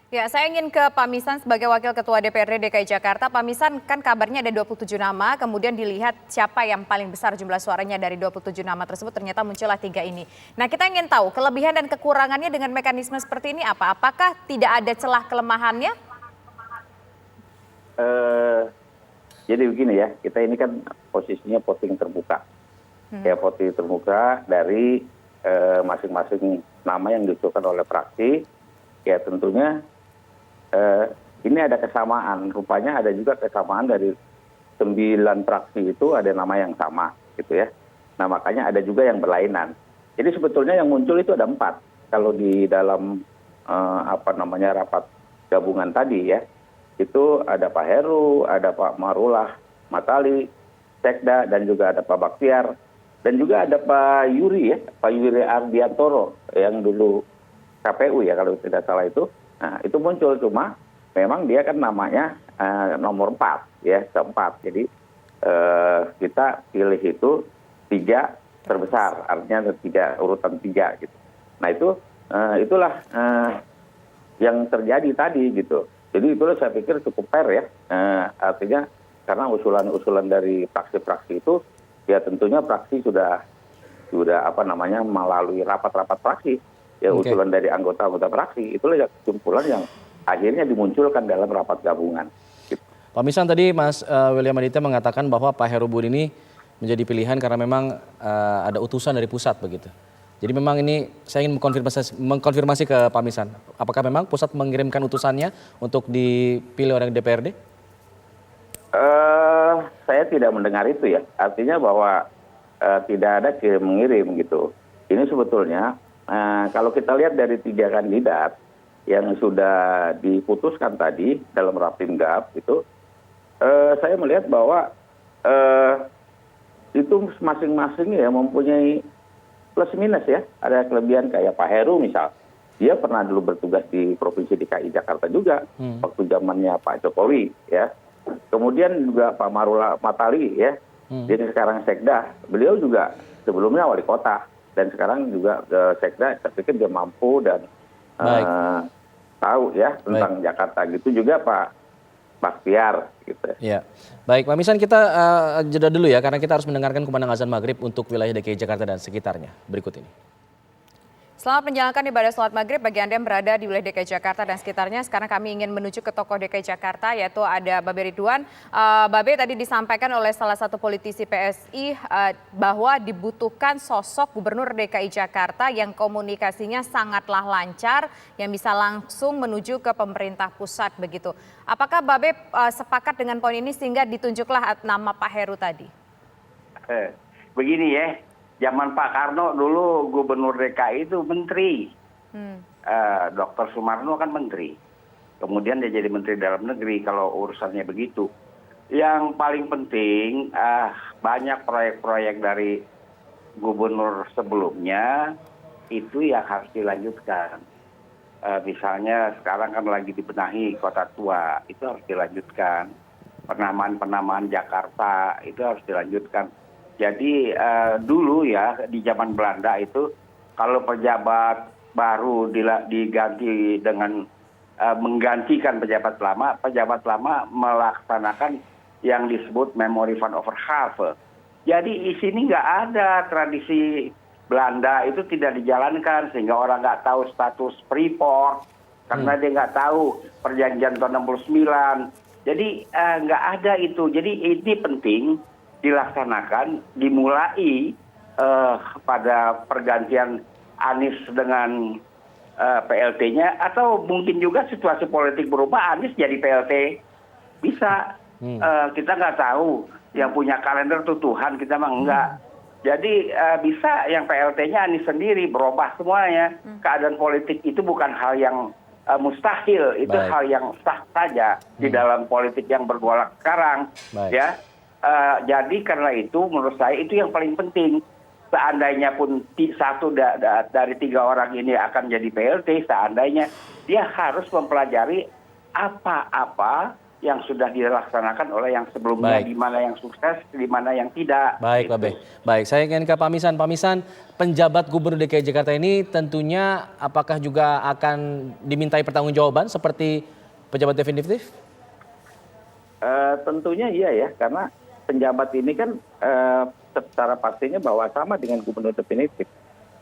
Ya, saya ingin ke Pak Misan sebagai Wakil Ketua DPRD DKI Jakarta. Pak Misan, kan kabarnya ada 27 nama, kemudian dilihat siapa yang paling besar jumlah suaranya dari 27 nama tersebut, ternyata muncullah 3 ini. Nah, kita ingin tahu kelebihan dan kekurangannya dengan mekanisme seperti ini apa? Apakah tidak ada celah kelemahannya? Eh, jadi begini ya, kita ini kan posisinya voting terbuka. Ya, voting terbuka dari masing-masing nama yang diusulkan oleh fraksi. Ya tentunya ini ada kesamaan, rupanya ada juga kesamaan dari 9 fraksi itu ada nama yang sama gitu ya. Nah makanya ada juga yang berlainan. Jadi sebetulnya yang muncul itu ada 4. Kalau di dalam rapat gabungan tadi ya, itu ada Pak Heru, ada Pak Marullah Matali, Sekda, dan juga ada Pak Baktiar, dan juga ada Pak Yuri ya, Pak Yuri Ardiantoro yang dulu KPU ya kalau tidak salah itu. Nah itu muncul, cuma memang dia kan namanya nomor 4 ya, keempat. Jadi kita pilih itu 3 terbesar, artinya urutan 3 gitu. Nah itulah yang terjadi tadi gitu. Jadi itulah saya pikir cukup fair ya, artinya karena usulan-usulan dari fraksi-fraksi itu ya tentunya fraksi sudah melalui rapat-rapat fraksi ya, usulan dari anggota-anggota fraksi, itulah kesimpulan yang akhirnya dimunculkan dalam rapat gabungan. Gitu. Pak Misan, tadi Mas William Aditya mengatakan bahwa Pak Heru Budi ini menjadi pilihan karena memang ada utusan dari pusat begitu. Jadi memang ini saya ingin mengkonfirmasi ke Pak Misan, apakah memang pusat mengirimkan utusannya untuk dipilih oleh DPRD? Saya tidak mendengar itu ya, artinya bahwa tidak ada mengirim gitu. Ini sebetulnya kalau kita lihat dari 3 kandidat yang sudah diputuskan tadi dalam Rapimgab itu, saya melihat bahwa itu masing-masing ya mempunyai plus minus ya. Ada kelebihan kayak Pak Heru misal, dia pernah dulu bertugas di Provinsi DKI Jakarta juga waktu zamannya Pak Jokowi ya. Kemudian juga Pak Marullah Matali ya, dia sekarang Sekda, beliau juga sebelumnya wali kota dan sekarang juga Sekda. Saya pikir dia mampu dan tahu ya tentang Jakarta gitu. Juga Pak Baktiar gitu. Ya, baik Pak Misan, kita jeda dulu ya karena kita harus mendengarkan kumandang azan maghrib untuk wilayah DKI Jakarta dan sekitarnya berikut ini. Selamat menjalankan ibadah sholat maghrib bagi Anda yang berada di wilayah DKI Jakarta dan sekitarnya. Sekarang kami ingin menuju ke tokoh DKI Jakarta, yaitu ada Babe Ridwan. Babe, tadi disampaikan oleh salah satu politisi PSI bahwa dibutuhkan sosok gubernur DKI Jakarta yang komunikasinya sangatlah lancar, yang bisa langsung menuju ke pemerintah pusat begitu. Apakah Babe sepakat dengan poin ini sehingga ditunjuklah nama Pak Heru tadi? Begini ya. Zaman Pak Karno dulu gubernur DKI itu menteri. Dr. Sumarno kan menteri. Kemudian dia jadi menteri dalam negeri kalau urusannya begitu. Yang paling penting banyak proyek-proyek dari gubernur sebelumnya itu yang harus dilanjutkan. Misalnya sekarang kan lagi dibenahi Kota Tua, itu harus dilanjutkan. Penamaan Jakarta itu harus dilanjutkan. Jadi dulu ya di zaman Belanda itu kalau pejabat baru diganti dengan menggantikan pejabat lama melaksanakan yang disebut Memory van Overgave. Jadi di sini nggak ada tradisi Belanda itu tidak dijalankan sehingga orang nggak tahu status Freeport karena dia nggak tahu perjanjian tahun 69. Jadi nggak ada itu. Jadi ini penting dilaksanakan, dimulai pada pergantian Anies dengan PLT-nya, atau mungkin juga situasi politik berubah, Anies jadi PLT. Bisa, kita nggak tahu. Yang punya kalender itu Tuhan, kita mah enggak. Jadi bisa yang PLT-nya Anies sendiri, berubah semuanya. Keadaan politik itu bukan hal yang mustahil, itu hal yang sah saja di dalam politik yang bergolak sekarang. Ya. Jadi karena itu menurut saya itu yang paling penting. Seandainya pun satu dari 3 orang ini akan jadi PLT, seandainya dia harus mempelajari apa-apa yang sudah dilaksanakan oleh yang sebelumnya, Baik. di mana yang sukses, di mana yang tidak. Baik, Pak gitu. B. Baik, saya ingin ke Pak Misan. Pak Misan, penjabat Gubernur DKI Jakarta ini tentunya apakah juga akan dimintai pertanggungjawaban seperti pejabat definitif? Tentunya iya ya, karena penjabat ini kan secara pastinya bahwa sama dengan gubernur definitif.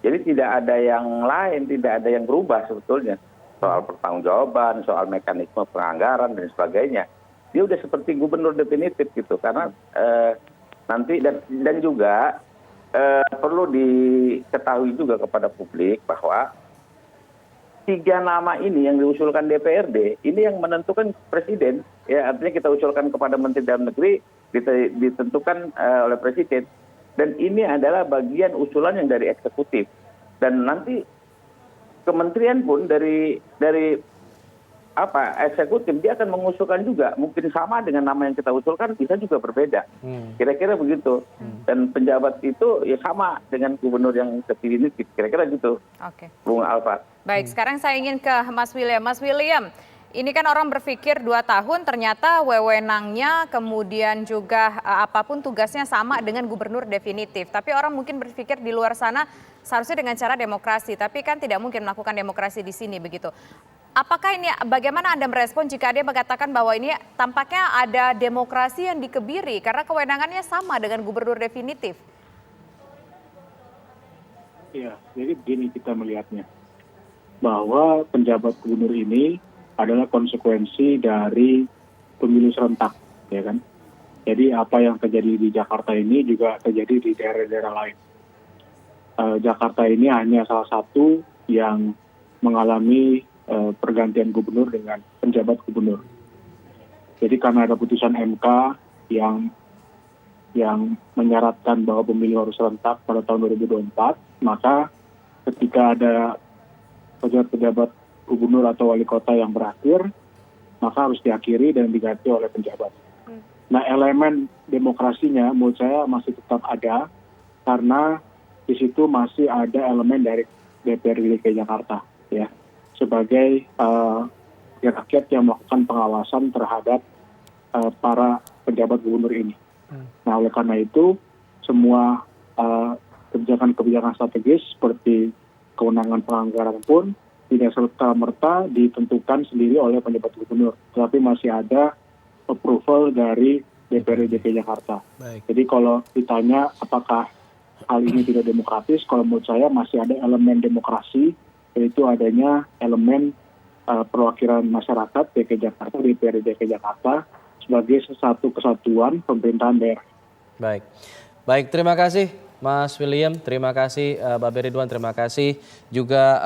Jadi tidak ada yang lain, tidak ada yang berubah sebetulnya. Soal pertanggungjawaban, soal mekanisme penganggaran dan sebagainya. Dia udah seperti gubernur definitif gitu, karena nanti dan juga perlu diketahui juga kepada publik bahwa 3 nama ini yang diusulkan DPRD, ini yang menentukan presiden. Ya, artinya kita usulkan kepada Menteri Dalam Negeri, ditentukan oleh presiden. Dan ini adalah bagian usulan yang dari eksekutif. Dan nanti kementerian pun dari eksekutif, dia akan mengusulkan juga. Mungkin sama dengan nama yang kita usulkan, bisa juga berbeda. Kira-kira begitu. Dan penjabat itu ya sama dengan gubernur yang terpilih ini, kira-kira gitu. Oke. Bung Alfa. Baik, sekarang saya ingin ke Mas William. Mas William, ini kan orang berpikir 2 tahun ternyata wewenangnya kemudian juga apapun tugasnya sama dengan gubernur definitif. Tapi orang mungkin berpikir di luar sana seharusnya dengan cara demokrasi, tapi kan tidak mungkin melakukan demokrasi di sini begitu. Apakah ini, bagaimana Anda merespon jika dia mengatakan bahwa ini tampaknya ada demokrasi yang dikebiri karena kewenangannya sama dengan gubernur definitif? Ya, jadi begini kita melihatnya. Bahwa penjabat gubernur ini adalah konsekuensi dari pemilu serentak, ya kan? Jadi apa yang terjadi di Jakarta ini juga terjadi di daerah-daerah lain. Jakarta ini hanya salah satu yang mengalami pergantian gubernur dengan penjabat gubernur. Jadi karena ada putusan MK yang menyaratkan bahwa pemilu harus serentak pada tahun 2024, maka ketika ada pejabat gubernur atau wali kota yang berakhir, maka harus diakhiri dan diganti oleh penjabat. Nah, elemen demokrasinya menurut saya masih tetap ada, karena di situ masih ada elemen dari DPRD DKI Jakarta, ya, sebagai rakyat yang melakukan pengawasan terhadap para pejabat gubernur ini. Nah, oleh karena itu, semua kebijakan-kebijakan strategis seperti kewenangan penganggaran pun tidak serta-merta ditentukan sendiri oleh penjabat gubernur, tetapi masih ada approval dari DPRD DKI Jakarta. Baik. Jadi kalau ditanya apakah hal ini tidak demokratis, kalau menurut saya masih ada elemen demokrasi, yaitu adanya elemen perwakilan masyarakat DKI Jakarta, DPRD DKI Jakarta, sebagai satu kesatuan pemerintahan daerah. Baik. Baik, terima kasih Mas William, terima kasih Mbak Ridwan, terima kasih juga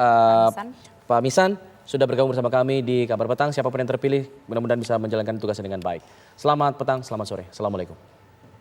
Pak Misan sudah bergabung bersama kami di Kabar Petang. Siapapun yang terpilih mudah-mudahan bisa menjalankan tugasnya dengan baik. Selamat petang, selamat sore. Assalamualaikum.